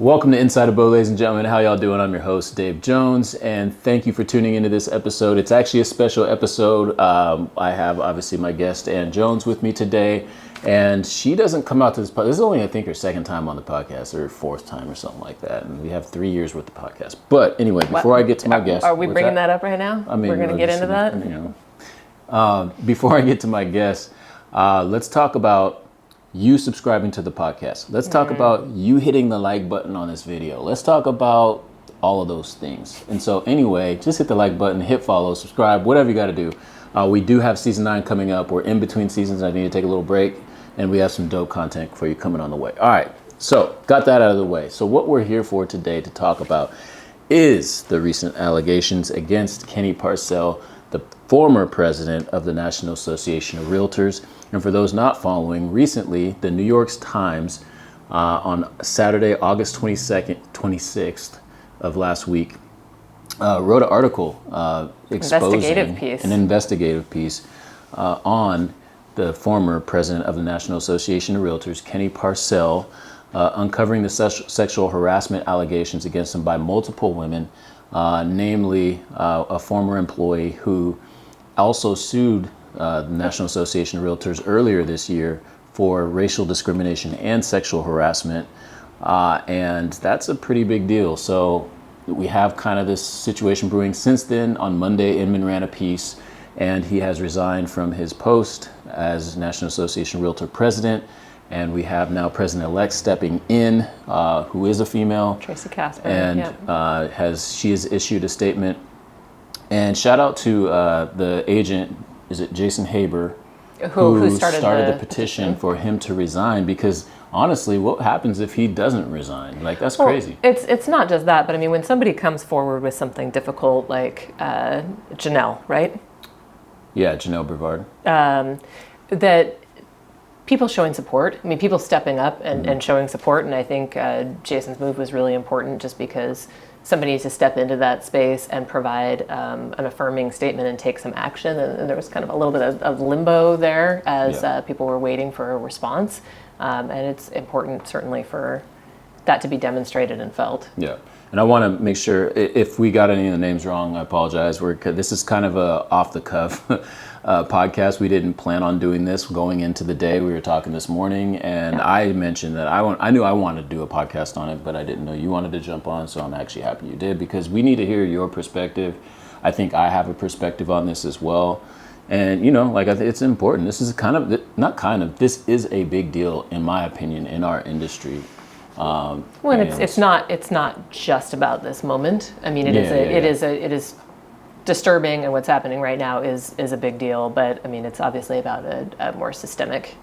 Welcome to Inside Abode, ladies and gentlemen. How y'all doing? I'm your host, Dave Jones, and thank you for tuning into this episode. It's actually a special episode. I have, obviously, my guest, Ann Jones, with me today, and she doesn't come out to this podcast. This is only, I think, her second time on the podcast, or her fourth time, or something like that, and we have 3 years worth of podcast. But anyway, before I get to my guest... Are we bringing that up right now? I mean, we're going to get into that? You know, before I get to my guest, let's talk about you subscribing to the podcast. Let's talk about you hitting the like button on this video. Let's talk about all of those things. And so anyway, just hit the like button, hit follow, subscribe, whatever you got to do. We do have season 9 coming up. We're in between seasons. I need to take a little break, and we have some dope content for you coming on the way. All right, so got that out of the way. So what we're here for today to talk about is the recent allegations against Kenny Parcell, the former president of the National Association of Realtors. And for those not following, recently, the New York Times on Saturday, August 26th of last week, wrote an article exposing an investigative piece on the former president of the National Association of Realtors, Kenny Parcell, uncovering the sexual harassment allegations against him by multiple women, namely a former employee who also sued the National Association of Realtors earlier this year for racial discrimination and sexual harassment. And that's a pretty big deal. So we have kind of this situation brewing. Since then, on Monday, Inman ran a piece, and he has resigned from his post as National Association of Realtor president. And we have now President-elect stepping in, who is a female. Tracy Casper. And she has issued a statement. And shout out to the agent, is it Jason Haber, who started the petition for him to resign, because honestly, what happens if he doesn't resign? Like, that's crazy. It's not just that, but I mean, when somebody comes forward with something difficult, like Janelle, right? Yeah, Janelle Brevard. That people showing support, I mean, people stepping up and showing support, and I think Jason's move was really important just because somebody needs to step into that space and provide an affirming statement and take some action. And there was kind of a little bit of limbo there as people were waiting for a response. And it's important, certainly, for that to be demonstrated and felt. Yeah. And I want to make sure, if we got any of the names wrong, I apologize. This is kind of a off-the-cuff podcast. We didn't plan on doing this going into the day. We were talking this morning, and I mentioned that I knew I wanted to do a podcast on it, but I didn't know you wanted to jump on, so I'm actually happy you did, because we need to hear your perspective. I think I have a perspective on this as well. And, you know, like, it's important. This is this is a big deal, in my opinion, in our industry. It's not just about this moment. I mean, it is disturbing, and what's happening right now is a big deal. But I mean, it's obviously about a more systemic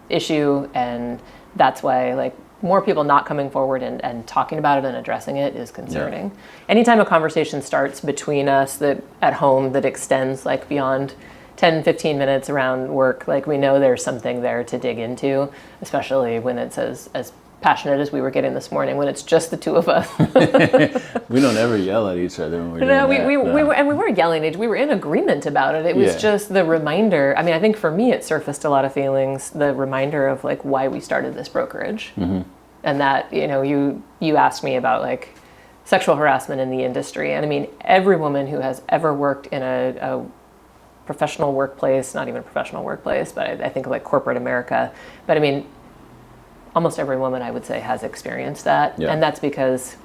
issue, and that's why, like, more people not coming forward and talking about it and addressing it is concerning. Yeah. Anytime a conversation starts between us at home that extends like beyond 10, 15 minutes around work, like, we know there's something there to dig into, especially when it's as passionate as we were getting this morning, when it's just the two of us. We don't ever yell at each other when we're doing that. We weren't yelling at each other. We were in agreement about it. It was just the reminder. I mean, I think for me, it surfaced a lot of feelings, the reminder of like why we started this brokerage. Mm-hmm. And that, you know, you asked me about like sexual harassment in the industry. And I mean, every woman who has ever worked in a professional workplace, not even a professional workplace, but I think like corporate America, but I mean, almost every woman, I would say, has experienced that. Yeah. And that's because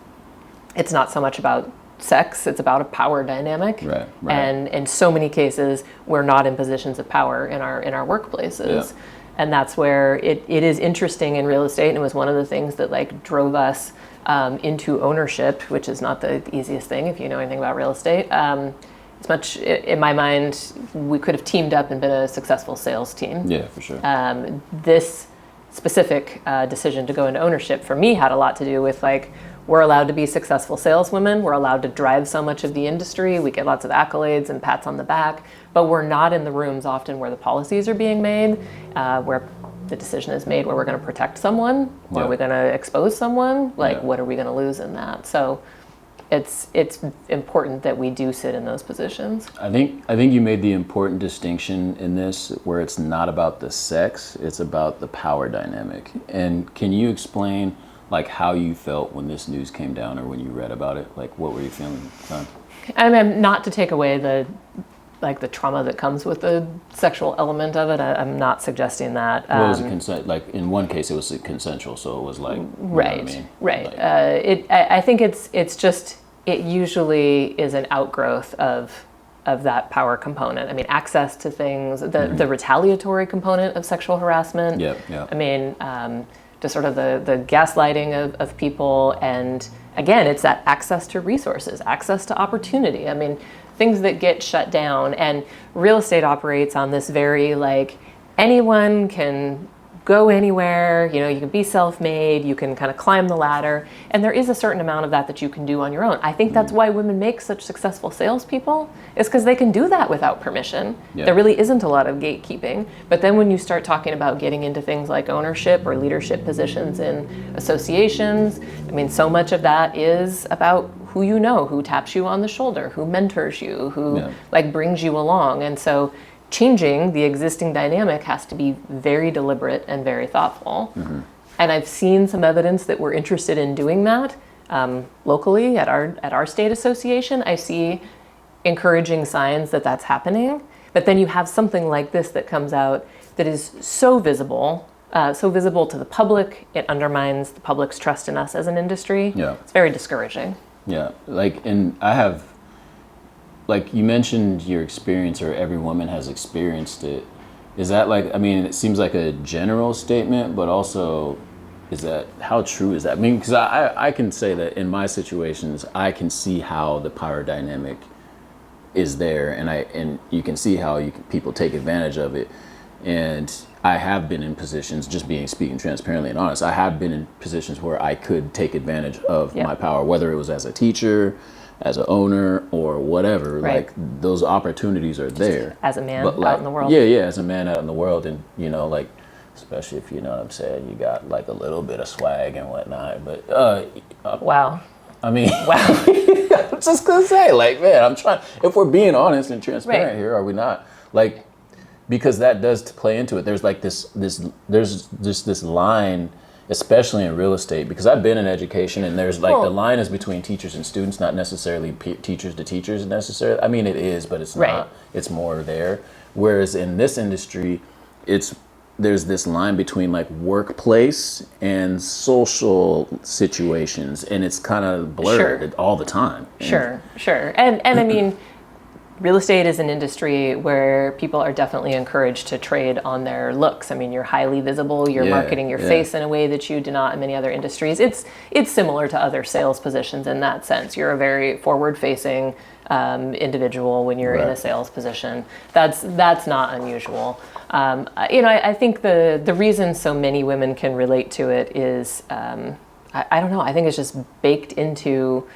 it's not so much about sex, it's about a power dynamic. Right. And in so many cases, we're not in positions of power in our workplaces. Yeah. And that's where it is interesting in real estate. And it was one of the things that like drove us into ownership, which is not the easiest thing if you know anything about real estate. As much, in my mind, we could have teamed up and been a successful sales team. Yeah, for sure. This specific decision to go into ownership for me had a lot to do with like, we're allowed to be successful saleswomen, we're allowed to drive so much of the industry, we get lots of accolades and pats on the back, but we're not in the rooms often where the policies are being made, where the decision is made, where we're going to protect someone, where we're going to expose someone, like what are we going to lose in that? So it's important that we do sit in those positions. I think you made the important distinction in this, where it's not about the sex, it's about the power dynamic. And can you explain like how you felt when this news came down or when you read about it? Like, what were you feeling? I mean, not to take away the trauma that comes with the sexual element of it. I'm not suggesting that. Well, it was a consent. Like in one case, it was consensual, so it was like right, you know what I mean? right. Like, I think it's just it usually is an outgrowth of that power component. I mean, access to things, the retaliatory component of sexual harassment. Yeah, yeah. I mean, just sort of the gaslighting of people, and again, it's that access to resources, access to opportunity. I mean, things that get shut down, and real estate operates on this very like anyone can go anywhere, you know, you can be self-made, you can kind of climb the ladder, and there is a certain amount of that you can do on your own. I think that's why women make such successful salespeople, is because they can do that without permission. Yeah. There really isn't a lot of gatekeeping. But then when you start talking about getting into things like ownership or leadership positions in associations, I mean, so much of that is about who you know, who taps you on the shoulder, who mentors you, who like brings you along. And so changing the existing dynamic has to be very deliberate and very thoughtful. And I've seen some evidence that we're interested in doing that locally at our state association. I see encouraging signs that that's happening. But then you have something like this that comes out that is so visible to the public. It undermines the public's trust in us as an industry. Yeah. It's very discouraging. Yeah, like, and I have, like you mentioned your experience, or every woman has experienced it. Is that like, I mean, it seems like a general statement, but also, is that, how true is that? I mean, because I can say that in my situations, I can see how the power dynamic is there, and you can see how people take advantage of it. And I have been in positions, just speaking transparently and honest, I have been in positions where I could take advantage of my power, whether it was as a teacher, as an owner, or whatever. Right. Like, those opportunities are there. As a man But, like, out in the world. Yeah, as a man out in the world, and you know, like, especially if you know what I'm saying, you got like a little bit of swag and whatnot. But Wow. I mean, Wow. I'm just gonna say, like, man, I'm trying. If we're being honest and transparent Right. here, are we not? Like, because that does play into it. There's like there's just this line, especially in real estate, because I've been in education, and there's like the line is between teachers and students, not necessarily teachers to teachers necessarily. I mean, it is, but it's not. It's more there. Whereas in this industry, there's this line between like workplace and social situations, and it's kind of blurred all the time. Sure. And I mean, real estate is an industry where people are definitely encouraged to trade on their looks. I mean, you're highly visible, you're marketing your face in a way that you do not in many other industries. It's similar to other sales positions in that sense. You're a very forward-facing individual when you're in a sales position. That's not unusual. You know, I think the reason so many women can relate to it is, I don't know, I think it's just baked into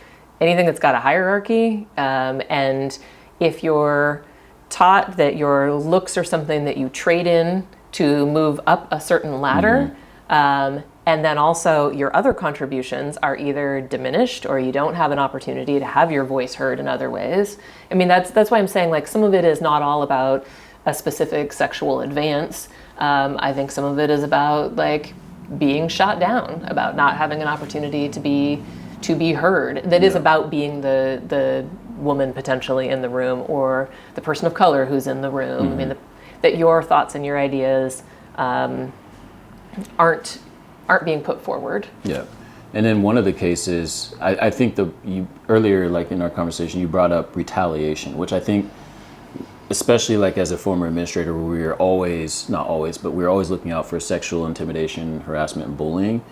anything that's got a hierarchy, and if you're taught that your looks are something that you trade in to move up a certain ladder, and then also your other contributions are either diminished or you don't have an opportunity to have your voice heard in other ways. I mean, that's why I'm saying, like, some of it is not all about a specific sexual advance. I think some of it is about like being shot down, about not having an opportunity to be heard. That is about being the woman potentially in the room, or the person of color who's in the room. I mean, that your thoughts and your ideas aren't being put forward. Yeah. And then one of the cases, I think you earlier, like in our conversation, you brought up retaliation, which I think, especially like as a former administrator, where we are always, not always, but we're always looking out for sexual intimidation, harassment, and bullying.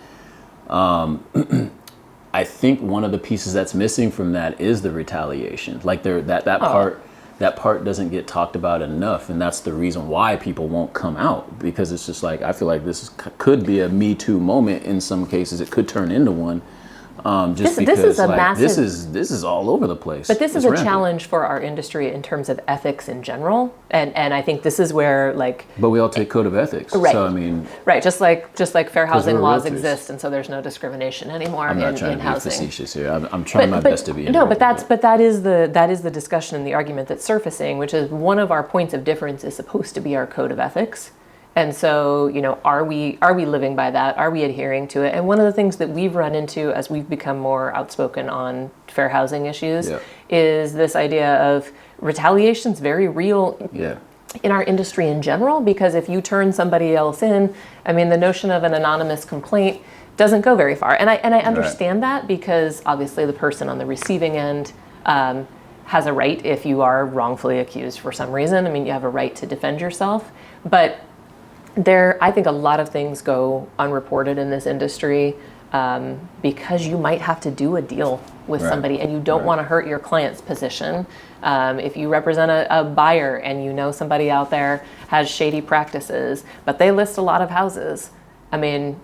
I think one of the pieces that's missing from that is the retaliation. Like that part doesn't get talked about enough, and that's the reason why people won't come out, because it's just like, I feel like could be a Me Too moment in some cases. It could turn into one. Just because this is a massive, this is all over the place. But this is a challenge for our industry in terms of ethics in general, and I think this is where, like. But we all take code of ethics, right? So I mean, right, just like fair housing laws exist, and so there's no discrimination anymore in housing. I'm not trying to be facetious here. I'm trying my best to be. No, but that is the discussion and the argument that's surfacing, which is one of our points of difference is supposed to be our code of ethics. And so, are we living by that? Are we adhering to it? And one of the things that we've run into as we've become more outspoken on fair housing issues is this idea of retaliation's very real in our industry in general, because if you turn somebody else in, I mean, the notion of an anonymous complaint doesn't go very far. And I understand that, because obviously the person on the receiving end has a right, if you are wrongfully accused for some reason. I mean, you have a right to defend yourself. But I think a lot of things go unreported in this industry because you might have to do a deal with somebody, and you don't want to hurt your client's position. If you represent a buyer and you know somebody out there has shady practices, but they list a lot of houses, I mean,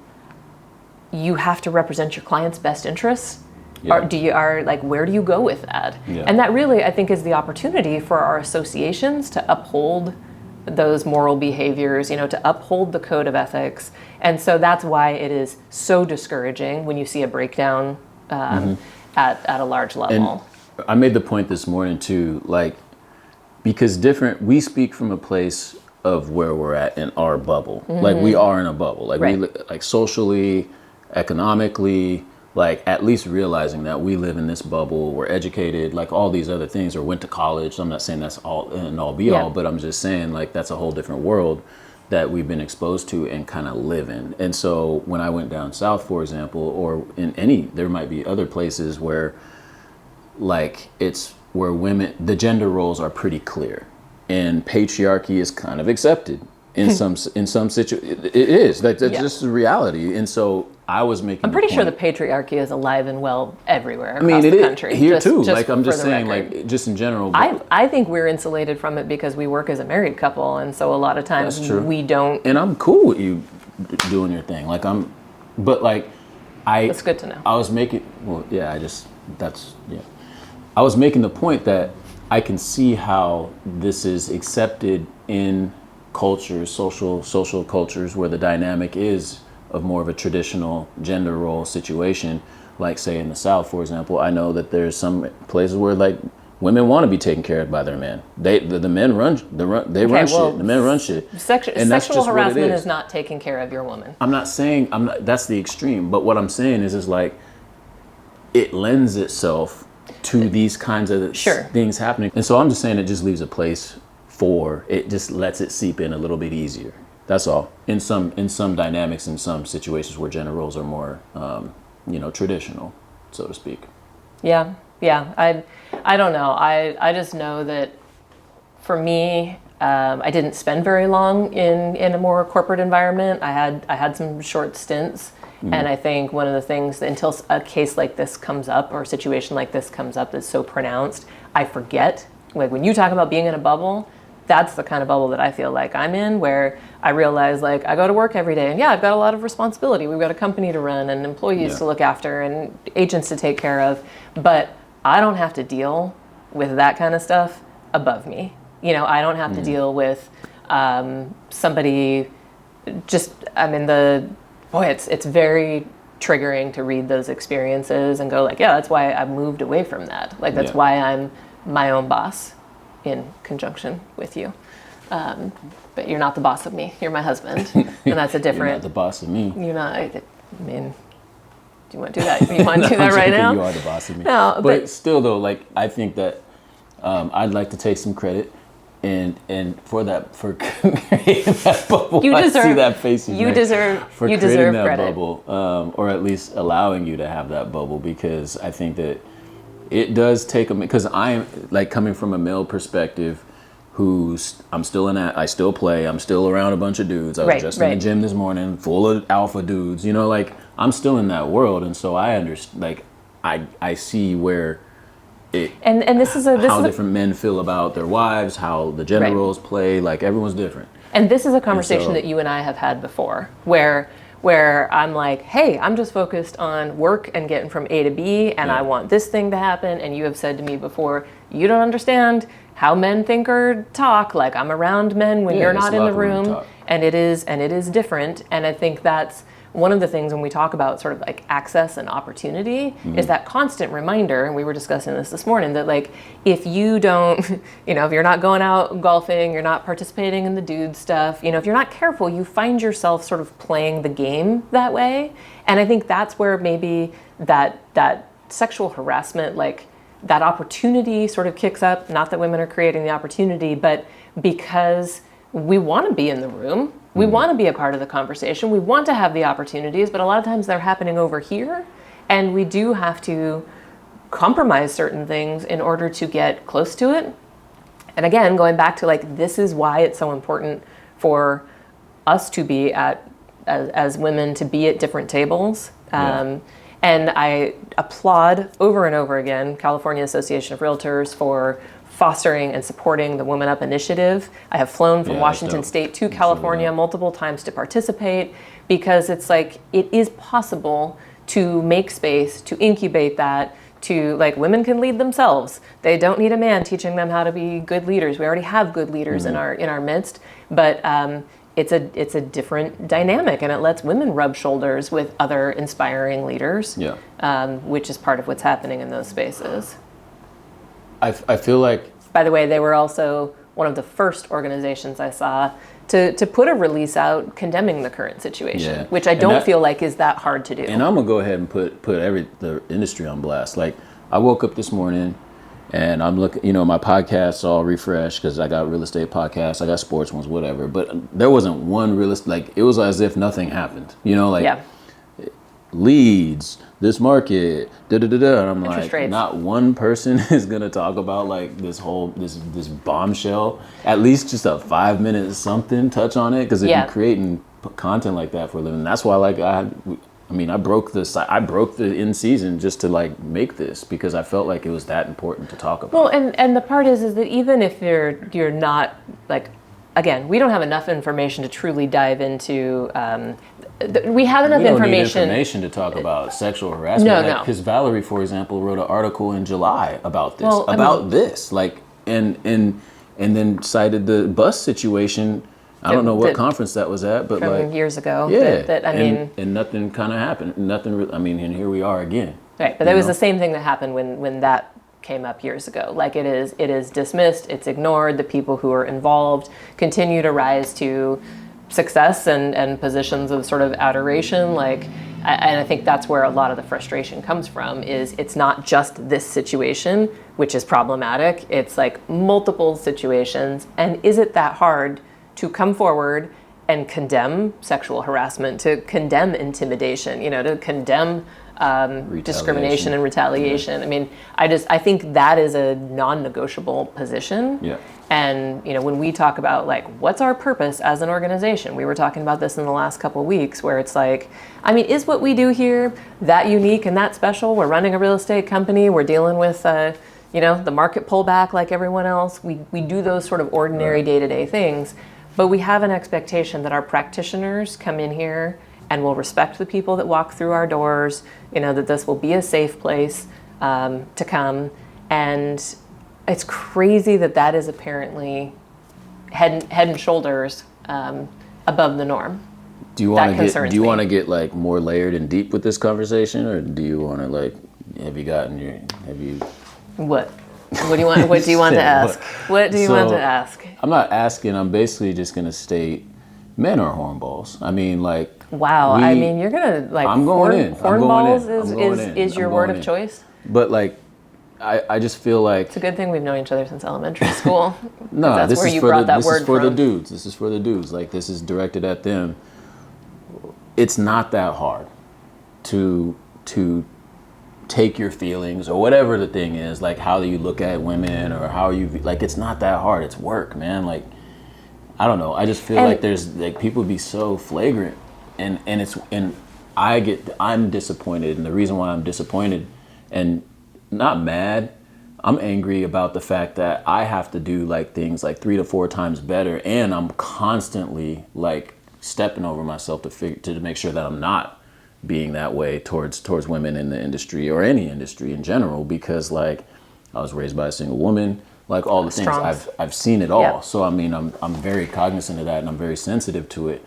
you have to represent your client's best interests. Where do you go with that? And that really, I think, is the opportunity for our associations to uphold those moral behaviors, to uphold the code of ethics. And so that's why it is so discouraging when you see a breakdown at a large level. And I made the point this morning too, because we speak from a place of where we're at in our bubble. Like, we are in a bubble, we socially, economically, at least realizing that we live in this bubble, we're educated, all these other things, or went to college. I'm not saying that's all and all be all, but I'm just saying that's a whole different world that we've been exposed to and kind of live in. And so when I went down south, for example, or there might be other places where it's where the gender roles are pretty clear and patriarchy is kind of accepted in some situations. It is that's just the reality. And so I'm pretty sure the patriarchy is alive and well everywhere across the country. Here too. I'm just saying, just in general. I think we're insulated from it because we work as a married couple, and so a lot of times we don't. And I'm cool with you doing your thing. That's good to know. I was making. I was making the point that I can see how this is accepted in cultures, social cultures, where the dynamic is of more of a traditional gender role situation, say in the South, for example. I know that there's some places where women want to be taken care of by their men. The men run shit. The men run shit. Sexual harassment is not taking care of your woman. I'm not saying that's the extreme, but what I'm saying is it lends itself to these kinds of things happening. And so I'm just saying it just leaves a place for it, just lets it seep in a little bit easier. That's all. In some dynamics, in some situations where gender roles are more, traditional, so to speak. Yeah. I don't know. I just know that for me, I didn't spend very long in a more corporate environment. I had some short stints, and I think one of the things, until a case like this comes up or a situation like this comes up that's so pronounced, I forget. When you talk about being in a bubble, that's the kind of bubble that I feel like I'm in, where I realize I go to work every day and I've got a lot of responsibility. We've got a company to run and employees to look after and agents to take care of, but I don't have to deal with that kind of stuff above me. I don't have to deal with somebody it's very triggering to read those experiences and go that's why I moved away from that. That's why I'm my own boss in conjunction with you. But you're not the boss of me. You're my husband. And that's a different... You're not the boss of me. You're not... do you want to do that? You want to do that right now? You are the boss of me. No, but still, though, I think that I'd like to take some credit and for creating that bubble. You deserve... I see that face. You deserve that credit. Bubble, or at least allowing you to have that bubble, because I think that it does take because I am coming from a male perspective, I still play, I'm still around a bunch of dudes. I was just in the gym this morning, full of alpha dudes, I'm still in that world. And so I understand, I see where it, and this is how different men feel about their wives, how the gender roles play, everyone's different. And this is a conversation that you and I have had before, where I'm hey, I'm just focused on work and getting from A to B, and I want this thing to happen. And you have said to me before, you don't understand how men think or talk. I'm around men when you're not in the room. and it is different. And I think that's one of the things when we talk about sort of like access and opportunity is that constant reminder, and we were discussing this morning, that like if you don't, if you're not going out golfing, you're not participating in the dude stuff, if you're not careful, you find yourself sort of playing the game that way. And I think that's where maybe that sexual harassment, like that opportunity sort of kicks up. Not that women are creating the opportunity, but because we want to be in the room. We want to be a part of the conversation. We want to have the opportunities, but a lot of times they're happening over here. And we do have to compromise certain things in order to get close to it. And again, going back to like, this is why it's so important for us to be as women, to be at different tables. And I applaud over and over again California Association of Realtors for fostering and supporting the Women Up initiative. I have flown from Washington State to California multiple times to participate, because it's like, it is possible to make space, to incubate that, to like, women can lead themselves. They don't need a man teaching them how to be good leaders. We already have good leaders in our midst, but it's a different dynamic, and it lets women rub shoulders with other inspiring leaders, which is part of what's happening in those spaces. I feel like, by the way, they were also one of the first organizations I saw to put a release out condemning the current situation, which I don't feel like is that hard to do. And I'm gonna go ahead and put the industry on blast. Like, I woke up this morning and I'm looking, my podcasts all refreshed, because I got real estate podcasts, I got sports ones, whatever. But there wasn't one real estate, like, it was as if nothing happened. Leads, this market, and I'm like, rates. Not one person is gonna talk about like this bombshell. At least just a 5-minute something touch on it, because if you're creating content like that for a living, that's why I broke the in season just to like make this, because I felt like it was that important to talk about. Well, and the part is that even if you're not like, again, we don't have enough information to truly dive into. We have enough information. Need information to talk about sexual harassment. No. Because Valerie, for example, wrote an article in July about this. And then cited the bus situation. I don't know what conference that was at, but from like years ago. And nothing kind of happened. And here we are again. Right, but that was the same thing that happened when that came up years ago. Like, it is dismissed, it's ignored. The people who are involved continue to rise to success and positions of sort of adoration. Like, and I think that's where a lot of the frustration comes from, is it's not just this situation, which is problematic. It's like multiple situations. And is it that hard to come forward and condemn sexual harassment, to condemn intimidation, to condemn discrimination and retaliation? I mean, I think that is a non-negotiable position. Yeah. And, when we talk about like, what's our purpose as an organization? We were talking about this in the last couple of weeks, where it's like, is what we do here that unique and that special? We're running a real estate company. We're dealing with, the market pullback like everyone else. We do those sort of ordinary day-to-day things, but we have an expectation that our practitioners come in here and will respect the people that walk through our doors, that this will be a safe place to come. And it's crazy that is apparently head and shoulders above the norm. Do you want to get like more layered and deep with this conversation, or do you want to like, What? What do you want? What do you want to ask? What do you want to ask? I'm not asking. I'm basically just gonna state, men are hornballs. Wow. You're gonna like. I'm going in. Hornballs is your word of choice. But like, I just feel like it's a good thing we've known each other since elementary school. No, this is for the dudes. This is for the dudes. Like, this is directed at them. It's not that hard to take your feelings or whatever the thing is, like how you look at women or how you like. It's not that hard. It's work, man. Like, I don't know. I just feel like there's like people be so flagrant, and I'm disappointed, and the reason why I'm disappointed and not mad, I'm angry about the fact that I have to do like things like 3 to 4 times better, and I'm constantly like stepping over myself to make sure that I'm not being that way towards women in the industry or any industry in general, because like I was raised by a single woman. like all the things. Strongs. I've seen it all. Yeah. So I mean, I'm very cognizant of that, and I'm very sensitive to it.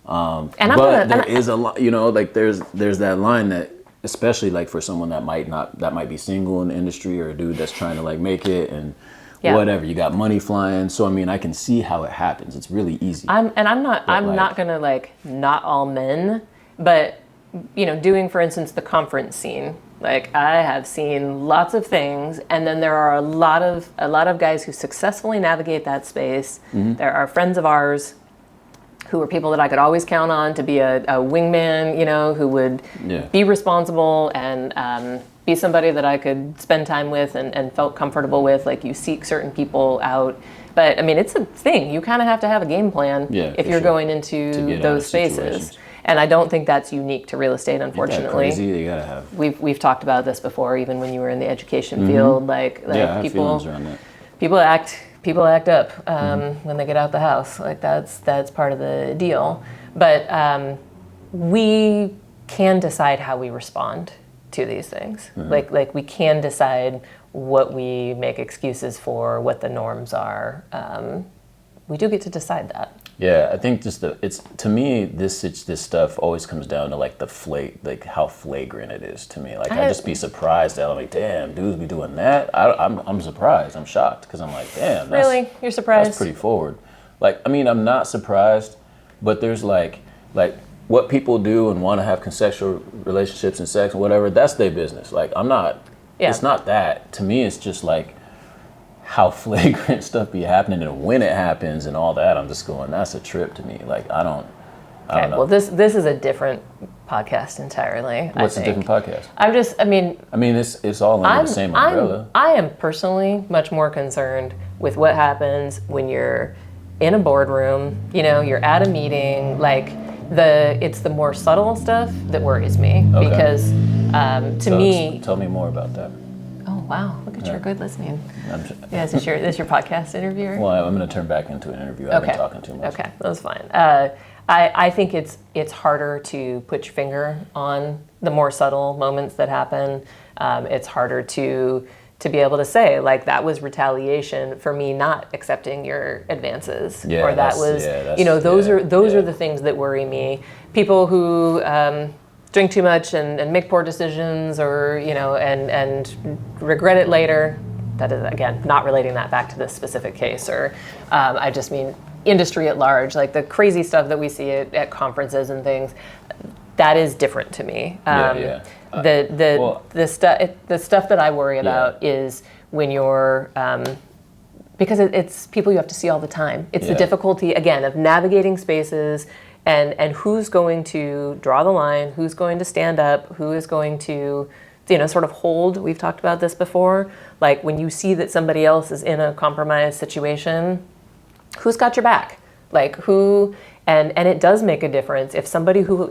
And But there is a lot, you know, like there's that line that, especially like for someone that might be single in the industry, or a dude that's trying to like make it and whatever, you got money flying. So I mean, I can see how it happens. It's really easy. I'm not gonna like not all men, but you know, doing for instance the conference scene. Like I have seen lots of things, and then there are a lot of guys who successfully navigate that space. There are friends of ours who are people that I could always count on to be a wingman, you know, who would be responsible and be somebody that I could spend time with and felt comfortable with. Like you seek certain people out. But I mean, it's a thing. You kind of have to have a game plan if you're going into those spaces. And I don't think that's unique to real estate, unfortunately. Isn't that crazy? You gotta have. We've talked about this before, even when you were in the education field. Like I have feelings around that. people act up when they get out the house. Like that's part of the deal. But we can decide how we respond to these things. Like we can decide what we make excuses for, what the norms are. We do get to decide that. Yeah, I think just to me this stuff always comes down to like like how flagrant it is to me. Like I just be surprised that I'm like, damn, dudes be doing that. I'm surprised. I'm shocked because I'm like, damn, really, you're surprised? That's pretty forward. Like I mean, I'm not surprised, but there's like what people do and want to have consensual relationships and sex and whatever. That's their business. Like I'm not. Yeah. It's not that. To me, it's just like how flagrant stuff be happening and when it happens and all that. I'm just going, that's a trip to me. Like I don't know. Well, this is a different podcast entirely. What's a different podcast? I mean, it's all under the same umbrella. I am personally much more concerned with what happens when you're in a boardroom. You know, you're at a meeting. Like it's the more subtle stuff that worries me because tell me more about that. Oh wow! Look at your good listening. Is this your podcast interviewer? Well, I'm going to turn back into an interview. I've been talking too much. Okay, that's fine. I think it's harder to put your finger on the more subtle moments that happen. It's harder to be able to say like that was retaliation for me not accepting your advances, or that was those are the things that worry me. People who drink too much and make poor decisions, or and regret it later. That is, again, not relating that back to this specific case, or I just mean industry at large, like the crazy stuff that we see at conferences and things. That is different to me. The stuff that I worry about is when you're because it's people you have to see all the time. It's the difficulty again of navigating spaces. And who's going to draw the line, who's going to stand up, who is going to, sort of hold. We've talked about this before. Like when you see that somebody else is in a compromised situation, who's got your back? Like who, and it does make a difference if somebody who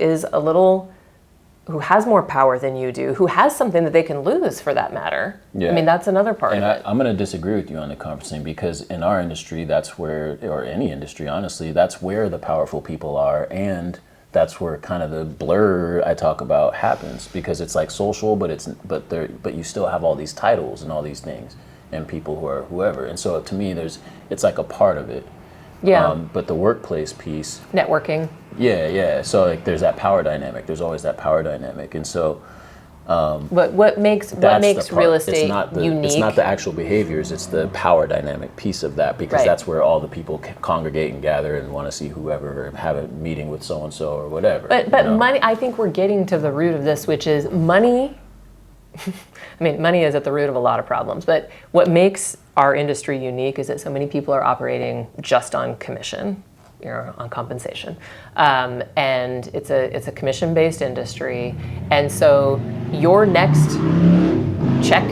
has more power than you do, who has something that they can lose for that matter. Yeah. I mean, that's another part of it. I'm going to disagree with you on the conferencing because in our industry, that's where, or any industry, honestly, that's where the powerful people are. And that's where kind of the blur I talk about happens because it's like social, but you still have all these titles and all these things and people who are whoever. And so to me, it's like a part of it. Yeah. But the workplace piece. Networking. Yeah. So like there's that power dynamic. There's always that power dynamic. And so but what makes real estate unique? It's not the actual behaviors, it's the power dynamic piece of that because that's where all the people congregate and gather and want to see whoever or have a meeting with so and so or whatever. But money, I think we're getting to the root of this, which is money. I mean, money is at the root of a lot of problems, but what makes our industry unique is that so many people are operating just on commission, on compensation, and it's a commission-based industry, and so your next check,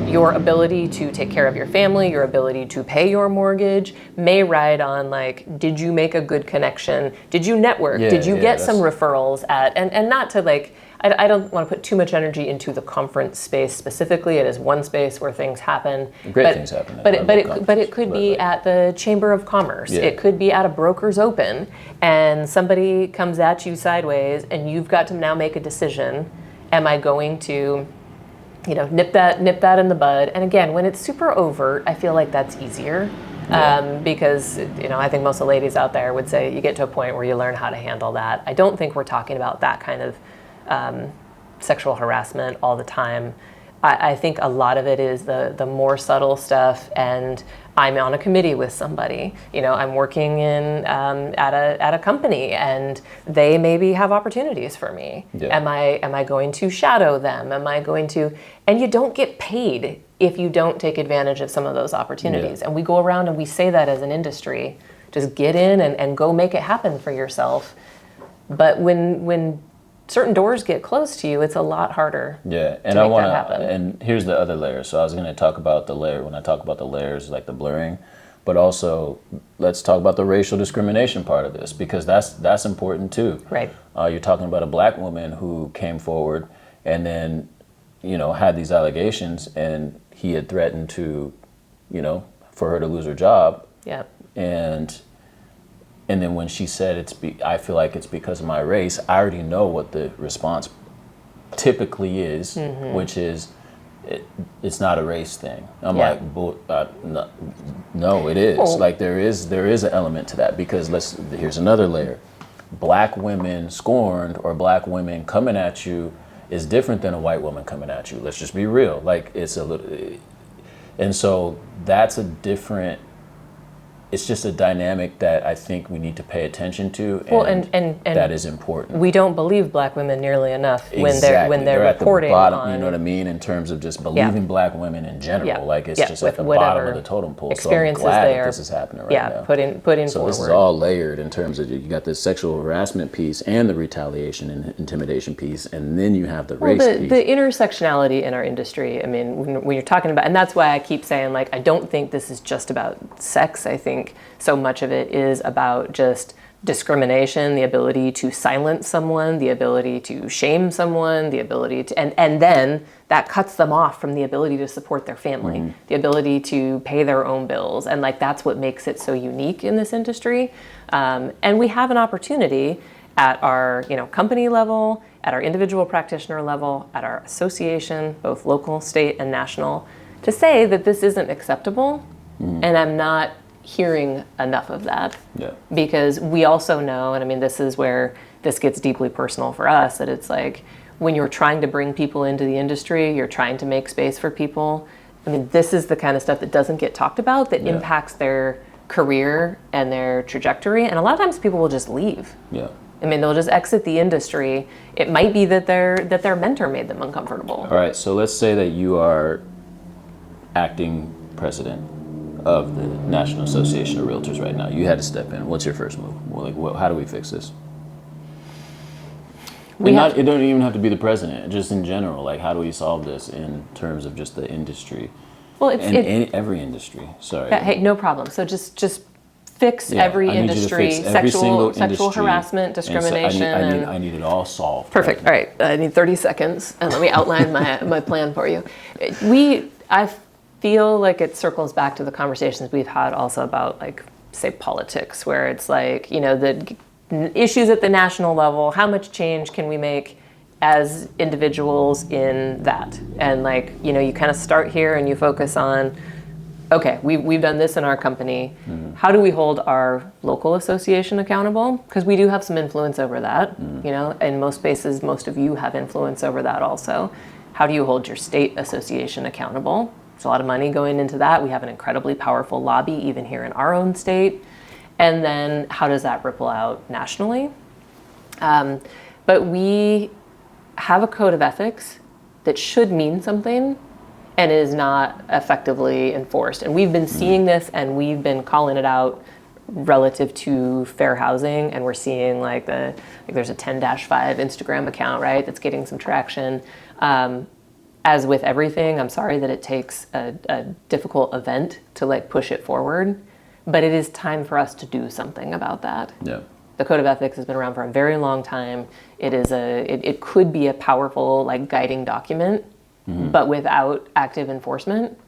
your ability to take care of your family, your ability to pay your mortgage may ride on like, did you make a good connection? Did you network? Did you get some referrals at, and not to like, I don't want to put too much energy into the conference space specifically. It is one space where things happen. Things happen. But it could be at the Chamber of Commerce. Yeah. It could be at a broker's open, and somebody comes at you sideways, and you've got to now make a decision. Am I going to nip that in the bud. And again, when it's super overt, I feel like that's easier. Because, I think most of the ladies out there would say you get to a point where you learn how to handle that. I don't think we're talking about that kind of sexual harassment all the time. I think a lot of it is the more subtle stuff, and I'm on a committee with somebody. I'm working at a company, and they maybe have opportunities for me. Yeah. Am I going to shadow them? Am I going to? And you don't get paid if you don't take advantage of some of those opportunities. Yeah. And we go around and we say that as an industry, just get in and go make it happen for yourself. But when certain doors get close to you, it's a lot harder. Yeah, and I want to, and here's the other layer. So I was going to talk about the layer, when I talk about the layers, like the blurring, but also let's talk about the racial discrimination part of this, because that's important too. Right. You're talking about a black woman who came forward and then, had these allegations, and he had threatened to, for her to lose her job. Yeah. And then when she said I feel like it's because of my race, I already know what the response typically is, which is it's not a race thing. I'm like, no, it is. Oh. Like there is an element to that, because here's another layer. Black women scorned or black women coming at you is different than a white woman coming at you. Let's just be real. Like it's a little, and so that's a different. It's just a dynamic that I think we need to pay attention to, and that is important. We don't believe black women nearly enough exactly. when they're reporting at the bottom, on, you know what I mean, in terms of just believing black women in general. Yeah. Like it's just at the bottom of the totem pole. So I'm glad that this is happening right now. Put in so forward. This is all layered in terms of you got the sexual harassment piece and the retaliation and intimidation piece, and then you have the race piece. The intersectionality in our industry. I mean, when you're talking about, and that's why I keep saying, like, I don't think this is just about sex. I think so much of it is about just discrimination, the ability to silence someone, the ability to shame someone, the ability to, and then that cuts them off from the ability to support their family, the ability to pay their own bills. And like, that's what makes it so unique in this industry. And we have an opportunity at our, company level, at our individual practitioner level, at our association, both local, state, and national, to say that this isn't acceptable. And I'm not hearing enough of that. Yeah. Because we also know, and I mean, this is where this gets deeply personal for us, that it's like when you're trying to bring people into the industry, you're trying to make space for people. I mean, this is the kind of stuff that doesn't get talked about, that impacts their career and their trajectory. And a lot of times people will just leave. Yeah. I mean, they'll just exit the industry. It might be that their mentor made them uncomfortable. All right, so let's say that you are acting president of the National Association of Realtors right now. You had to step in. What's your first move? How do we fix this? It don't even have to be the president. Just in general, like how do we solve this in terms of just the industry? Well, every industry. Sorry. Hey, no problem. So just fix every industry, sexual harassment, discrimination. I need it all solved. Perfect. All right. I need 30 seconds, and let me outline my plan for you. I feel like it circles back to the conversations we've had also about, like, say, politics, where it's like, the issues at the national level, how much change can we make as individuals in that? And like, you kind of start here and you focus on, okay, we've done this in our company. How do we hold our local association accountable? Because we do have some influence over that. In most spaces, most of you have influence over that also. How do you hold your state association accountable? There's a lot of money going into that. We have an incredibly powerful lobby, even here in our own state. And then how does that ripple out nationally? But we have a code of ethics that should mean something and is not effectively enforced. And we've been seeing this, and we've been calling it out relative to fair housing. And we're seeing there's a 10-5 Instagram account, right, that's getting some traction. As with everything, I'm sorry that it takes a difficult event to push it forward, but it is time for us to do something about that. Yeah. The Code of Ethics has been around for a very long time. It could be a powerful guiding document, but without active enforcement,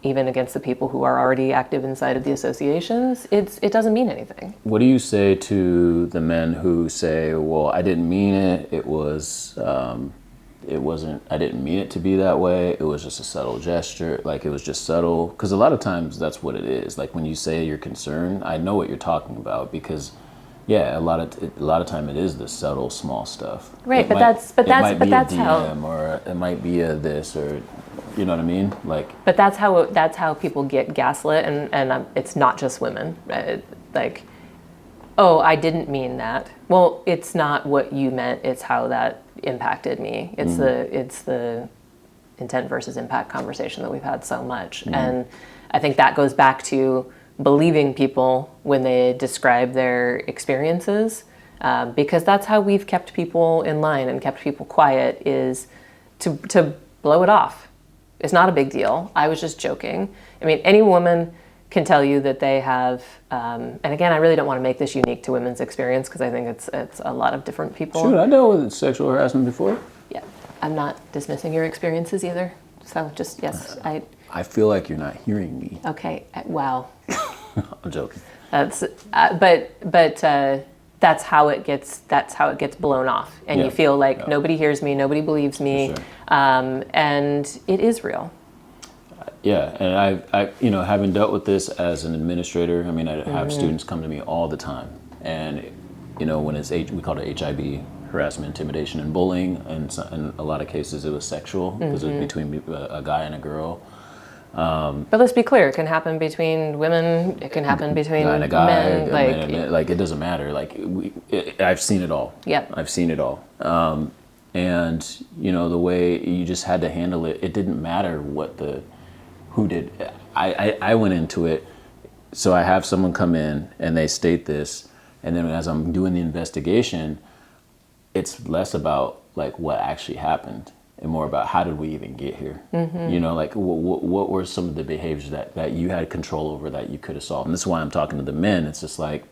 even against the people who are already active inside of the associations, it doesn't mean anything. What do you say to the men who say, well, I didn't mean it, it was it wasn't, I didn't mean it to be that way. It was just a subtle gesture. Like, it was just subtle. Because a lot of times that's what it is. Like, when you say you're concerned, I know what you're talking about, because yeah, a lot of time it is the subtle, small stuff. Right, It that's might be a how, DM, or it might be a this, or you know what I mean? Like, but that's how people get gaslit, and it's not just women. Like, oh, I didn't mean that. Well, it's not what you meant. It's how that impacted me. It's the intent versus impact conversation that we've had so much, and I think that goes back to believing people when they describe their experiences, because that's how we've kept people in line and kept people quiet, is to blow it off. It's not a big deal. I was just joking. I mean, any woman can tell you that they have, and again, I really don't want to make this unique to women's experience, because I think it's a lot of different people. shoot, I dealt with sexual harassment before. Yeah, I'm not dismissing your experiences either. So just, yes, I feel like you're not hearing me. okay, wow. I'm joking. That's, but that's how it gets blown off, and Yeah, you feel like yeah. nobody hears me, nobody believes me, For sure. and it is real. Yeah, and I having dealt with this as an administrator, I mean, I have students come to me all the time, and when it's we call it HIB, harassment, intimidation, and bullying, and in a lot of cases it was sexual, because it was between a guy and a girl. But let's be clear, it can happen between women, it can happen between Guy and a guy, men, a man and a man, like, it doesn't matter. Like, I've seen it all. Yep. I've seen it all. And the way you just had to handle it, it didn't matter who did. I went into it, so I have someone come in and they state this, and then as I'm doing the investigation, it's less about like what actually happened and more about how did we even get here. Like, what were some of the behaviors that you had control over that you could have solved. And this is why I'm talking to the men. It's just like,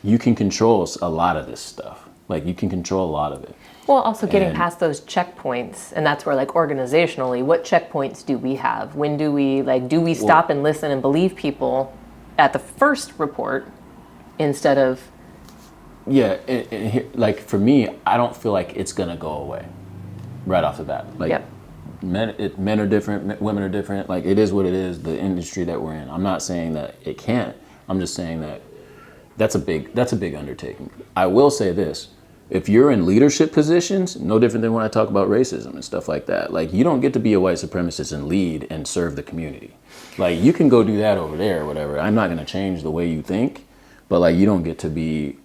you can control a lot of this stuff. Like, you can control a lot of it. Well, also getting past those checkpoints, and that's where, like, organizationally, what checkpoints do we have? When do we stop and listen and believe people at the first report instead of? Yeah, like, for me, I don't feel like it's gonna go away right off the bat. Like, Yep. men are different, women are different. Like, it is what it is, the industry that we're in. I'm not saying that it can't. I'm just saying that that's a big undertaking. I will say this. If you're in leadership positions, no different than when I talk about racism and stuff like that. Like, you don't get to be a white supremacist and lead and serve the community. Like, you can go do that over there or whatever. I'm not going to change the way you think, but like, you don't get to be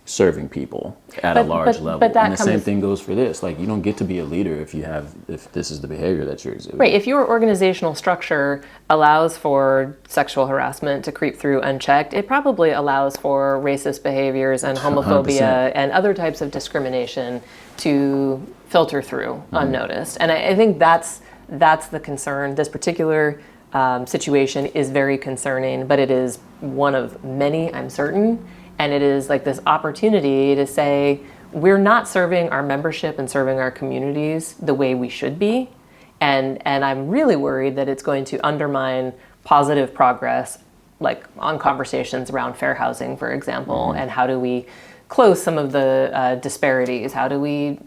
serving people at a large level. And the same thing goes for this. Like, you don't get to be a leader if this is the behavior that you're exhibiting. Right. If your organizational structure allows for sexual harassment to creep through unchecked, it probably allows for racist behaviors and homophobia 100%. and other types of discrimination to filter through unnoticed. And I think that's the concern. This particular situation is very concerning, but it is one of many, I'm certain. And it is like this opportunity to say, we're not serving our membership and serving our communities the way we should be. And I'm really worried that it's going to undermine positive progress, like on conversations around fair housing, for example, and how do we close some of the disparities? How do we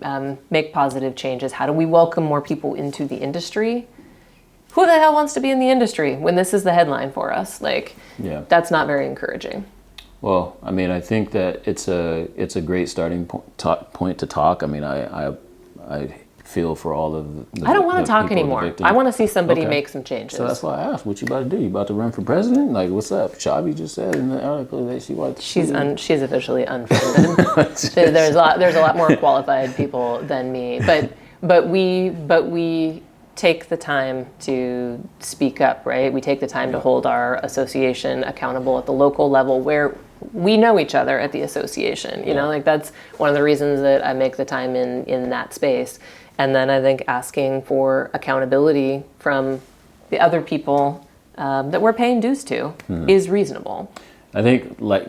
make positive changes? How do we welcome more people into the industry? Who the hell wants to be in the industry when this is the headline for us? Like, that's not very encouraging. Well, I mean, I think that it's a great starting point to talk. I mean, I feel for all of the I don't want to talk anymore. I want to see somebody make some changes. So that's why I asked, what you about to do? You about to run for president? Like, what's up? Shabi just said in the article that she wants. She's officially unfriended. There's a lot more qualified people than me, but we take the time to speak up, right? We take the time to hold our association accountable at the local level where we know each other at the association. You know, like, that's one of the reasons that I make the time in that space. And then I think asking for accountability from the other people that we're paying dues to is reasonable. I think like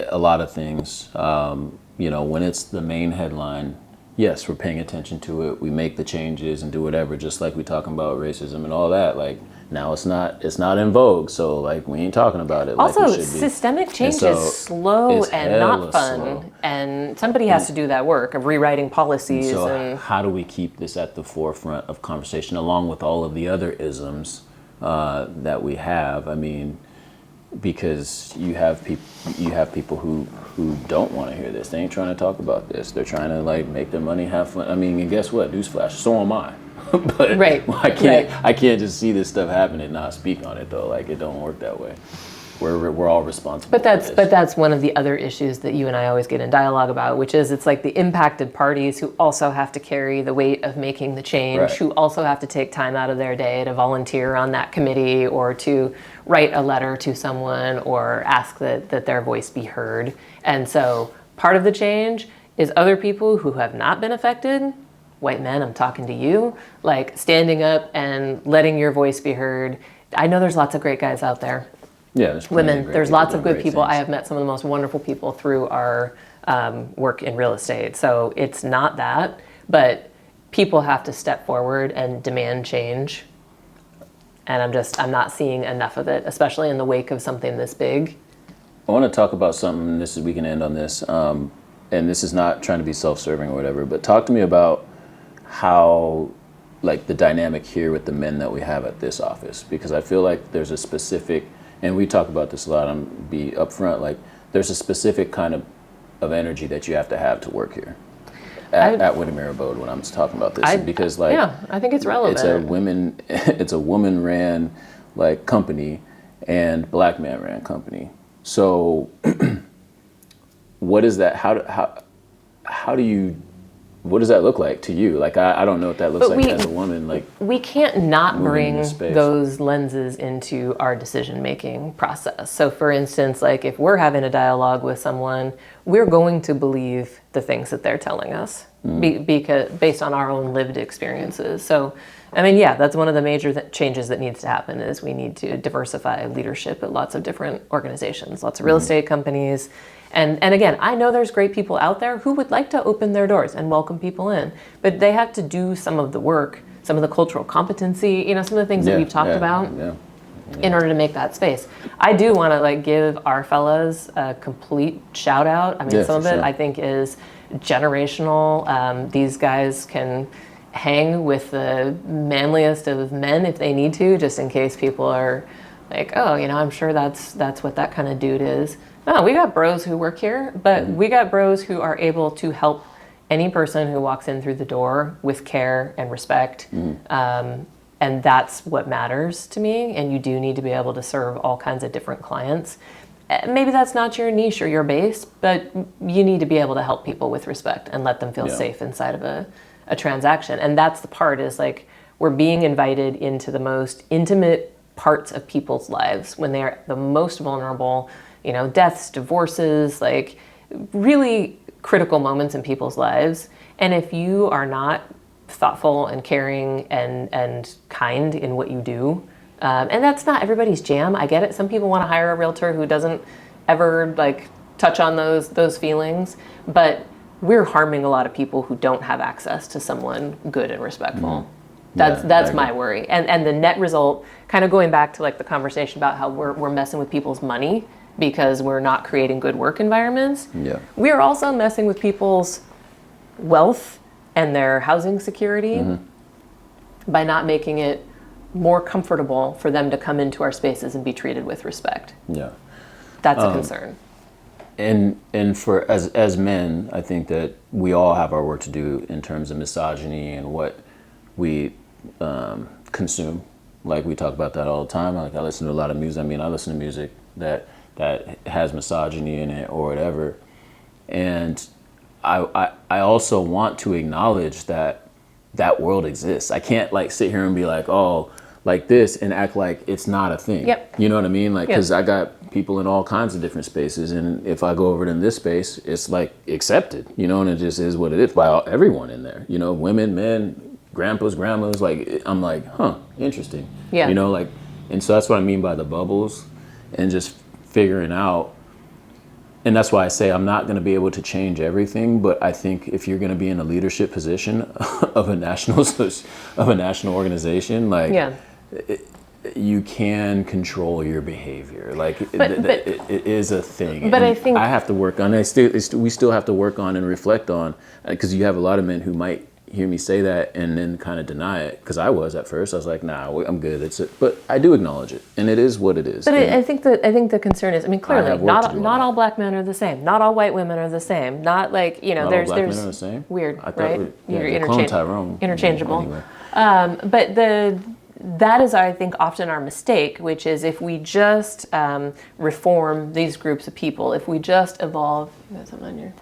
a lot of things, when it's the main headline, yes, we're paying attention to it. We make the changes and do whatever, just like we talking about racism and all that. Like, Now it's not in vogue, so like we ain't talking about it. Also, like we should be. systemic change so is slow and not fun, slow. and somebody has to do that work of rewriting policies. So how do we keep this at the forefront of conversation, along with all of the other isms that we have? I mean, because you have people who don't want to hear this. They ain't trying to talk about this. They're trying to like make their money, have fun. I mean, and guess what? Newsflash. So am I. But right. I can't just see this stuff happening and not speak on it though. Like it don't work that way. We're all responsible. But that's one of the other issues that you and I always get in dialogue about, which is it's like the impacted parties who also have to carry the weight of making the change, right. who also have to take time out of their day to volunteer on that committee or to write a letter to someone or ask that their voice be heard. And so part of the change is other people who have not been affected, white men, I'm talking to you, like standing up and letting your voice be heard. I know there's lots of great guys out there. Yeah, there's women. There's lots of good people. Things. I have met some of the most wonderful people through our work in real estate. So it's not that, but people have to step forward and demand change. And I'm not seeing enough of it, especially in the wake of something this big. I want to talk about something. We can end on this, and this is not trying to be self-serving or whatever. But talk to me about how, like, the dynamic here with the men that we have at this office, because I feel like there's a specific, and we talk about this a lot. I'm be upfront. Like, there's a specific kind of energy that you have to work here at Windermere Abode when I'm talking about this, because like, yeah, I think it's relevant. It's a woman-ran like company and black man-ran company. So, what is that? How do you? What does that look like to you? Like, I don't know what that looks like as a woman. Like, we can't not bring space. those lenses into our decision-making process. So for instance, like if we're having a dialogue with someone, we're going to believe the things that they're telling us because based on our own lived experiences. So, I mean, yeah, that's one of the major changes that needs to happen is we need to diversify leadership at lots of different organizations, lots of real estate companies. And again, I know there's great people out there who would like to open their doors and welcome people in, but they have to do some of the work, some of the cultural competency, some of the things that we've talked about in order to make that space. I do want to like give our fellas a complete shout out. I mean, some of it I think is generational. These guys can hang with the manliest of men if they need to, just in case people are like, oh, I'm sure that's what that kind of dude is. No, we got bros who work here, but we got bros who are able to help any person who walks in through the door with care and respect. And that's what matters to me. And you do need to be able to serve all kinds of different clients. Maybe that's not your niche or your base, but you need to be able to help people with respect and let them feel safe inside of a transaction. And that's the part is like, we're being invited into the most intimate parts of people's lives when they're the most vulnerable, deaths, divorces, like really critical moments in people's lives. And if you are not thoughtful and caring and kind in what you do, and that's not everybody's jam. I get it. Some people want to hire a realtor who doesn't ever like touch on those feelings, but we're harming a lot of people who don't have access to someone good and respectful. That's my worry. And the net result, kind of going back to like the conversation about how we're messing with people's money because we're not creating good work environments. Yeah. We're also messing with people's wealth and their housing security by not making it more comfortable for them to come into our spaces and be treated with respect. Yeah. That's a concern. And for as men, I think that we all have our work to do in terms of misogyny and what we consume. Like we talk about that all the time. Like I listen to a lot of music. I mean, I listen to music that has misogyny in it or whatever. And I also want to acknowledge that world exists. I can't like sit here and be like, oh, like this and act like it's not a thing. Yep. You know what I mean? Like, because I got people in all kinds of different spaces, and if I go over to this space, it's like accepted, and it just is what it is by everyone in there. Women, men, grandpas, grandmas. Like, I'm like, huh, interesting. Yeah. Like, and so that's what I mean by the bubbles, and just figuring out. And that's why I say I'm not going to be able to change everything, but I think if you're going to be in a leadership position of a national organization, like you can control your behavior. Like it is a thing. But and I think I have to work on it. We still have to work on and reflect on, because you have a lot of men who might hear me say that and then kind of deny it. Because I was at first. I was like, nah, I'm good. But I do acknowledge it, and it is what it is. But I think the concern is, I mean, clearly, not all black men are the same. Not all white women are the same. Not like, you know, not there's all black men are the same. Weird, I thought right? You're interchangeable. Anyway. But that is, I think, often our mistake, which is if we just reform these groups of people, if we just evolve, you got something on your,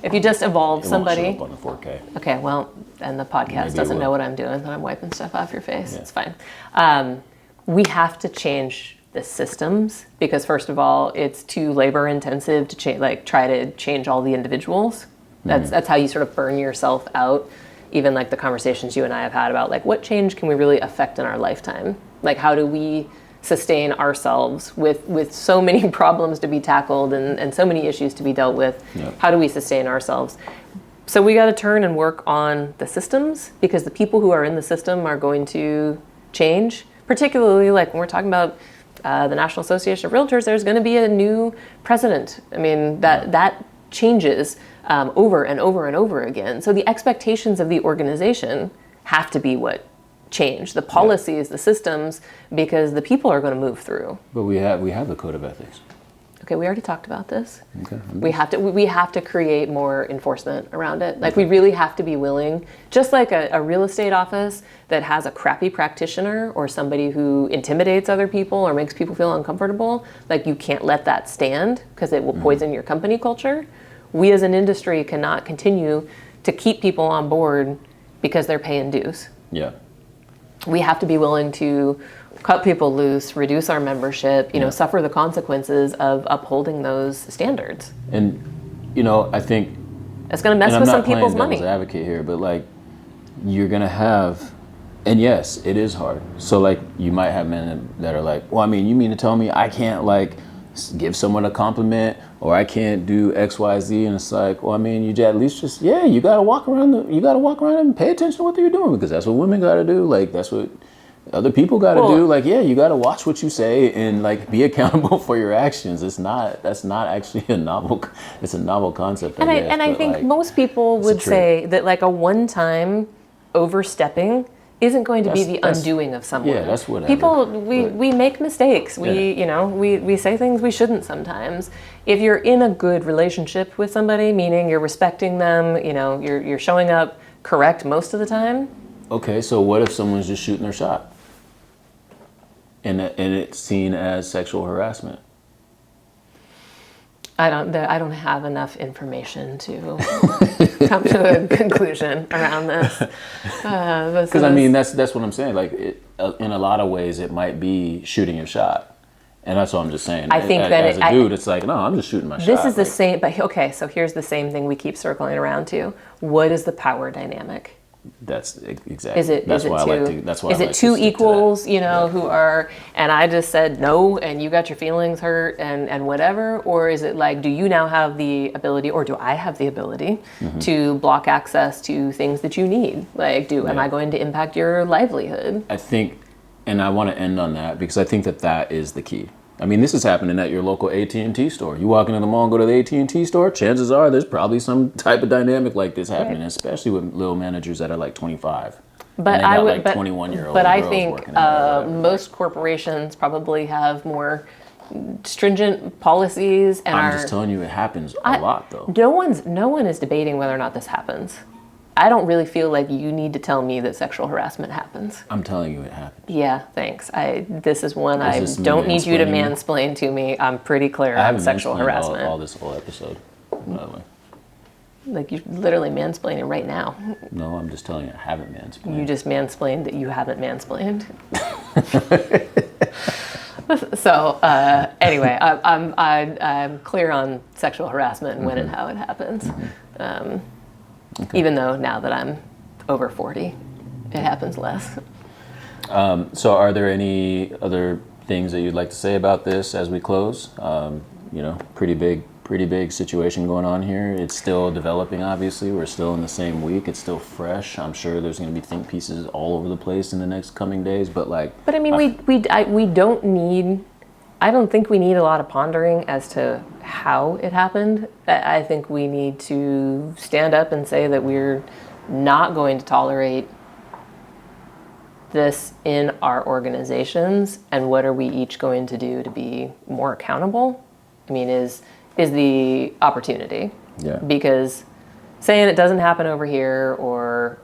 if you just evolve somebody. It won't show up on the 4K. Okay, well, and the podcast Maybe doesn't know what I'm doing, then I'm wiping stuff off your face. Yeah. It's fine. We have to change the systems because, first of all, it's too labor intensive to try to change all the individuals. That's how you sort of burn yourself out. Even like the conversations you and I have had about like what change can we really affect in our lifetime? Like how do we sustain ourselves with so many problems to be tackled and so many issues to be dealt with? Yep. How do we sustain ourselves? So we got to turn and work on the systems because the people who are in the system are going to change. Particularly like when we're talking about the National Association of Realtors, there's going to be a new president. I mean, that changes over and over and over again. So the expectations of the organization have to be what change. The policies, the systems, because the people are going to move through. But we have the code of ethics. Okay, we already talked about this. Okay. We have to create more enforcement around it. Like we really have to be willing, just like a real estate office that has a crappy practitioner or somebody who intimidates other people or makes people feel uncomfortable, like you can't let that stand because it will poison your company culture. We as an industry cannot continue to keep people on board because they're paying dues. Yeah. We have to be willing to cut people loose, reduce our membership, suffer the consequences of upholding those standards. And, I think it's going to mess with some people's money. I'm not playing devil's advocate here, but like you're going to have, and yes, it is hard. So like you might have men that are like, well, I mean, you mean to tell me I can't like give someone a compliment or I can't do X, Y, Z, and it's like, well, I mean, you at least just, you gotta walk around and pay attention to what you're doing because that's what women gotta do. Like that's what other people gotta do. Like, you gotta watch what you say and like be accountable for your actions. That's not actually a novel concept. I think most people would say that like a one-time overstepping isn't going to be the undoing of someone. Yeah, that's whatever. People, we make mistakes. We say things we shouldn't sometimes. If you're in a good relationship with somebody, meaning you're respecting them, you're showing up correct most of the time. Okay, so what if someone's just shooting their shot? And it's seen as sexual harassment? I don't have enough information to come to a conclusion around this. Because I mean, that's what I'm saying. Like, in a lot of ways, it might be shooting your shot, and that's what I'm just saying. I think as a dude, it's like, no, I'm just shooting my shot. This is the same, but okay. So here's the same thing we keep circling around to. What is the power dynamic? That's exactly. Is it two to equals, who are, and I just said no, and you got your feelings hurt and whatever? Or is it like, do you now have the ability, or do I have the ability to block access to things that you need? Like, am I going to impact your livelihood? I think, and I want to end on that because I think that is the key. I mean, this is happening at your local AT&T store. You walk into the mall and go to the AT&T store, chances are there's probably some type of dynamic like this happening, especially with little managers that are like 25. But 21-year-old. But I think most corporations probably have more stringent policies, and I'm just telling you, it happens a lot though. No one is debating whether or not this happens. I don't really feel like you need to tell me that sexual harassment happens. I'm telling you it happens. Yeah, thanks. This is one I don't need you to mansplain to me. I'm pretty clear on sexual harassment. all this whole episode, by the way. Like you're literally mansplaining right now. No, I'm just telling you I haven't mansplained. You just mansplained that you haven't mansplained. So anyway, I'm clear on sexual harassment and when and how it happens. Okay. Even though now that I'm over 40, it happens less. So are there any other things that you'd like to say about this as we close? Pretty big pretty big situation going on here. It's still developing, obviously. We're still in the same week. It's still fresh. I'm sure there's going to be think pieces all over the place in the next coming days. But I mean, we don't need. I don't think we need a lot of pondering as to how it happened. I think we need to stand up and say that we're not going to tolerate this in our organizations, and what are we each going to do to be more accountable? I mean, is the opportunity. Yeah. Because saying it doesn't happen over here, or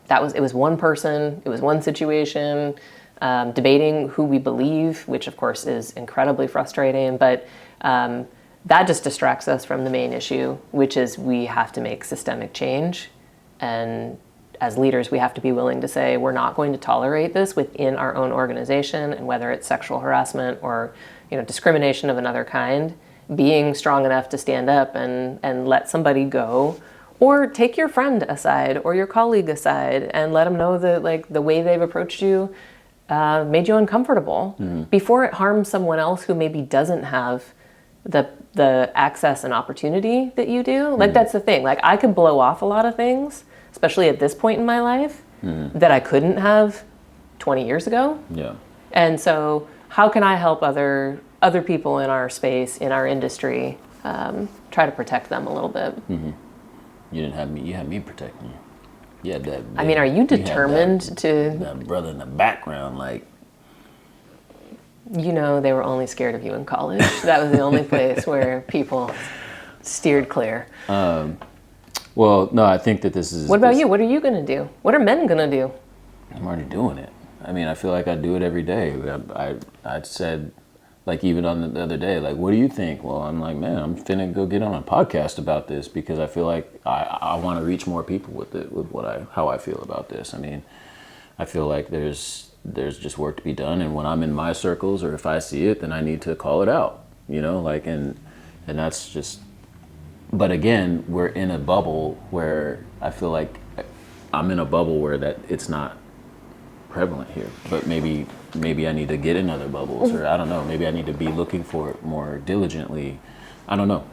it was one person, it was one situation, debating who we believe, which of course is incredibly frustrating, but that just distracts us from the main issue, which is we have to make systemic change. And as leaders, we have to be willing to say we're not going to tolerate this within our own organization, and whether it's sexual harassment or discrimination of another kind, being strong enough to stand up and let somebody go, or take your friend aside or your colleague aside and let them know that the way they've approached you made you uncomfortable before it harms someone else who maybe doesn't have the access and opportunity that you do. That's the thing. I could blow off a lot of things, especially at this point in my life, that I couldn't have 20 years ago. Yeah. And so how can I help other people in our space, in our industry, try to protect them a little bit? Mm-hmm. You didn't have me. You had me protecting you. Yeah, that. I mean, are you determined to? That brother in the background, they were only scared of you in college. That was the only place where people steered clear. Well, no, I think that this is. What about you? What are you going to do? What are men going to do? I'm already doing it. I mean, I feel like I do it every day. I said, even on the other day, what do you think? Well, I'm like, man, I'm finna go get on a podcast about this because I feel like I want to reach more people with it, with how I feel about this. I mean, I feel like there's just work to be done, and when I'm in my circles or if I see it, then I need to call it out. And that's just. But again, we're in a bubble where I feel like I'm in a bubble where that it's not prevalent here. But maybe I need to get in other bubbles, or I don't know. Maybe I need to be looking for it more diligently. I don't know.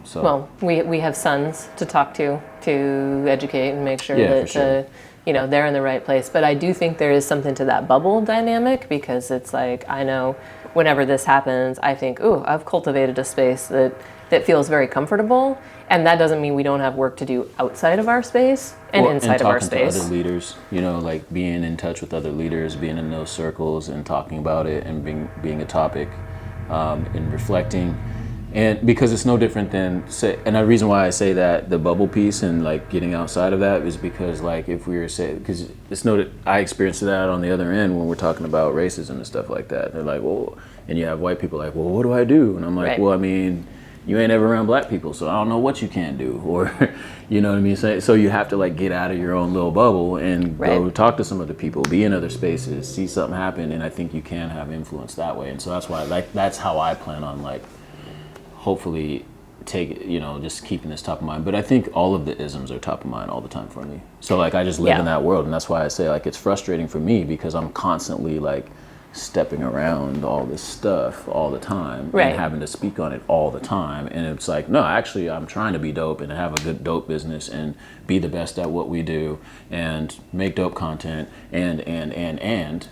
So well, we have sons to talk to educate and make sure that sure. They're in the right place. But I do think there is something to that bubble dynamic, because it's I know whenever this happens, I think, ooh, I've cultivated a space that feels very comfortable, and that doesn't mean we don't have work to do outside of our space and inside of our space. And talking to other leaders, being in touch with other leaders, being in those circles and talking about it and being a topic, and reflecting. And because it's no different than and the reason why I say that the bubble piece and getting outside of that is because if we were because it's I experienced that on the other end when we're talking about racism and stuff like that. They're like, well, and you have white people well, what do I do? And I'm like, right. Well, I mean, you ain't ever around black people, so I don't know what you can't do, or you know what I mean. So you have to get out of your own little bubble and go talk to some other people, be in other spaces, see something happen, and I think you can have influence that way. And so that's why that's how I plan on hopefully take it, just keeping this top of mind. But I think all of the isms are top of mind all the time for me. So I just live in that world, and that's why I say it's frustrating for me because I'm constantly stepping around all this stuff all the time and having to speak on it all the time. And it's no, actually I'm trying to be dope and have a good dope business and be the best at what we do and make dope content and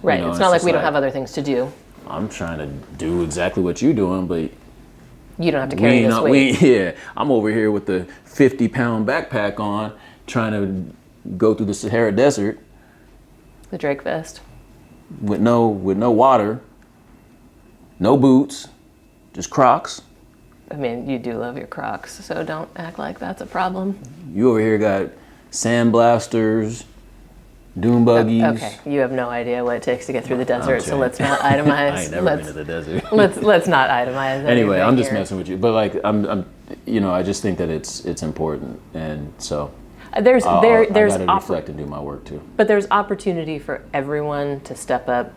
right. It's not like we don't have other things to do. I'm trying to do exactly what you're doing, but you don't have to carry this weight. I'm over here with the 50-pound backpack on trying to go through the Sahara Desert. The Drake vest. With no water, no boots, just Crocs. I mean, you do love your Crocs, so don't act like that's a problem. You over here got sandblasters, dune buggies. Okay, you have no idea what it takes to get through the desert, so let's not itemize. I ain't never been to the desert. let's not itemize. Anyway, I'm just messing with you, but I'm I just think that it's important, and so. There's I gotta reflect and do my work too. But there's opportunity for everyone to step up,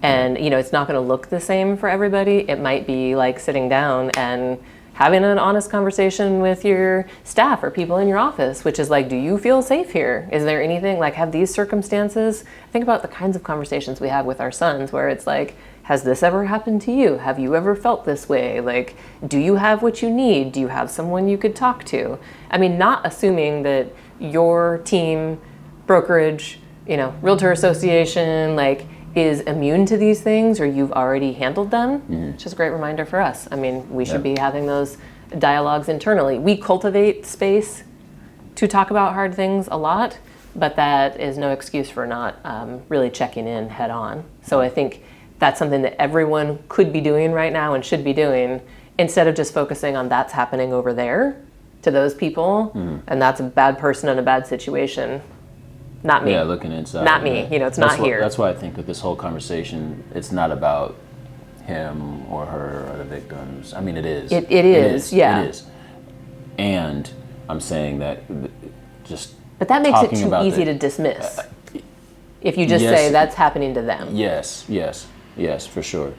and it's not going to look the same for everybody. It might be sitting down and having an honest conversation with your staff or people in your office, which is do you feel safe here? Is there anything have these circumstances? Think about the kinds of conversations we have with our sons where it's has this ever happened to you? Have you ever felt this way? Like, do you have what you need? Do you have someone you could talk to? I mean, not assuming that your team, brokerage, realtor association, like, is immune to these things or you've already handled them. It's just a great reminder for us. I mean, we should be having those dialogues internally. We cultivate space to talk about hard things a lot, but that is no excuse for not really checking in head on. So I think that's something that everyone could be doing right now and should be doing, instead of just focusing on that's happening over there to those people, and that's a bad person in a bad situation. Not me. Yeah, looking inside. Not me. It's not here. That's why I think with this whole conversation, it's not about him or her or the victims. I mean, it is. It is. Yeah. It is. And I'm saying that just. But that makes it too easy to dismiss. If you just say that's happening to them. Yes, for sure.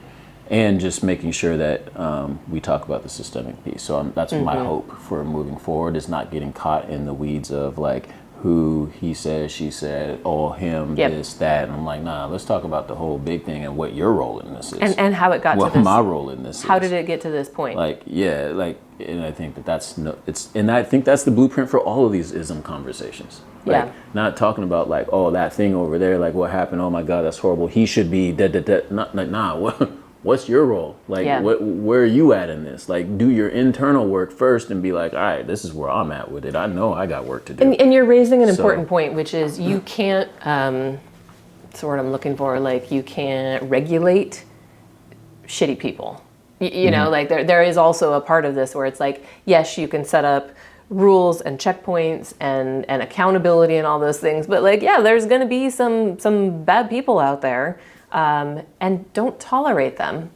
And just making sure that we talk about the systemic piece. So that's my hope for moving forward, is not getting caught in the weeds of like who, he said, she said, oh, him, this, that. And I'm like, nah, let's talk about the whole big thing and what your role in this is. And how it got to this. What my role in this is. How did it get to this point? And I think I think that's the blueprint for all of these ism conversations. Like, not talking about like, oh, that thing over there, like what happened, oh my God, that's horrible, he should be dead. Not like, nah, what's your role? Like, where are you at in this? Like, do your internal work first and be like, all right, this is where I'm at with it. I know I got work to do. And you're raising an important point, which is you can't, that's the word I'm looking for, like you can't regulate shitty people. You know, like there is also a part of this where it's like, yes, you can set up rules and checkpoints and accountability and all those things, but like, there's going to be some bad people out there. And don't tolerate them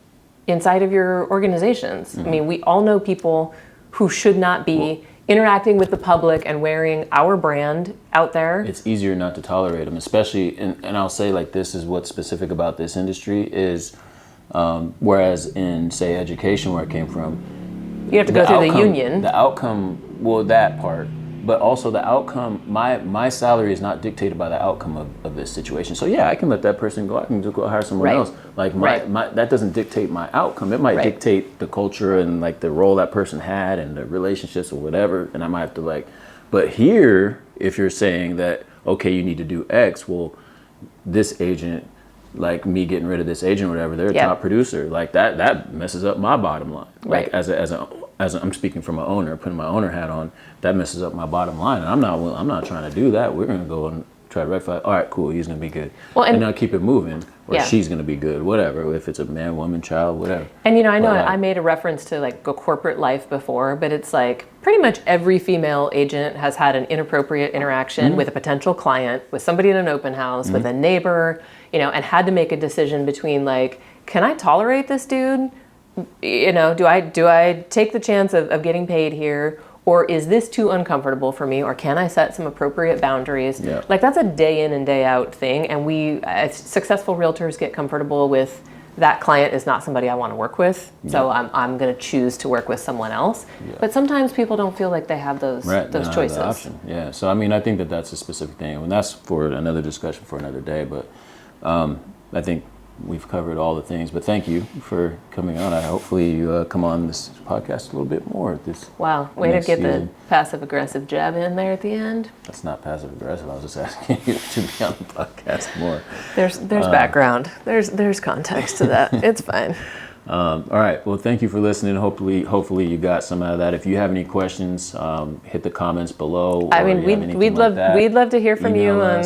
inside of your organizations. I mean, we all know people who should not be interacting with the public and wearing our brand out there. It's easier not to tolerate them, especially, and I'll say like this is what's specific about this industry is, whereas in, say, education, where it came from, you have to go through the union. The outcome, that part, but also the outcome, my salary is not dictated by the outcome of this situation. So I can let that person go. I can just go hire someone else. Like my that doesn't dictate my outcome. It might dictate the culture and like the role that person had and the relationships or whatever. And I might have to like, but here, if you're saying that, okay, you need to do X, well, this agent, like me getting rid of this agent or whatever, they're a top producer. Like that messes up my bottom line. Like as I'm speaking from an owner, putting my owner hat on, that messes up my bottom line. And I'm not trying to do that. We're going to go and try to rectify. All right, cool. He's going to be good. Well, and now keep it moving, or she's going to be good, whatever. If it's a man, woman, child, whatever. And I know I made a reference to like a corporate life before, but it's like pretty much every female agent has had an inappropriate interaction with a potential client, with somebody in an open house, with a neighbor, and had to make a decision between like, can I tolerate this dude? Do I take the chance of getting paid here, or is this too uncomfortable for me, or can I set some appropriate boundaries? Like that's a day in and day out thing, and we as successful realtors get comfortable with that client is not somebody I want to work with, so I'm going to choose to work with someone else. But sometimes people don't feel like they have those choices. The option. So I mean, I think that's a specific thing, and that's for another discussion for another day. But I think we've covered all the things, but thank you for coming on. Hopefully you come on this podcast a little bit more. Wow, way to get the passive-aggressive jab in there at the end. That's not passive-aggressive. I was just asking you to be on the podcast more. There's background. There's context to that. It's fine. All right. Well, thank you for listening. Hopefully you got some out of that. If you have any questions, hit the comments below. I mean, we'd love to hear from you on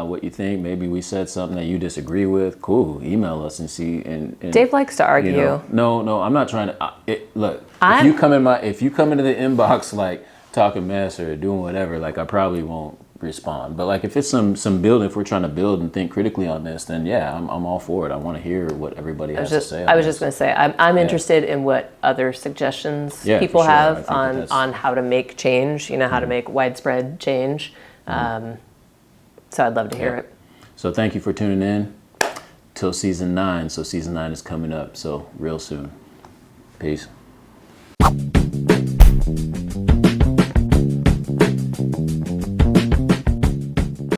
what you think. Maybe we said something that you disagree with. Cool. Email us and see. And Dave likes to argue. No, I'm not trying to. Look, if you come into the inbox like talking mess or doing whatever, like I probably won't respond. But like if it's some building, if we're trying to build and think critically on this, then I'm all for it. I want to hear what everybody has to say. I was just going to say I'm interested in what other suggestions people have on how to make change, how to make widespread change. So I'd love to hear it. So thank you for tuning in till season 9. So season 9 is coming up, so real soon. Peace.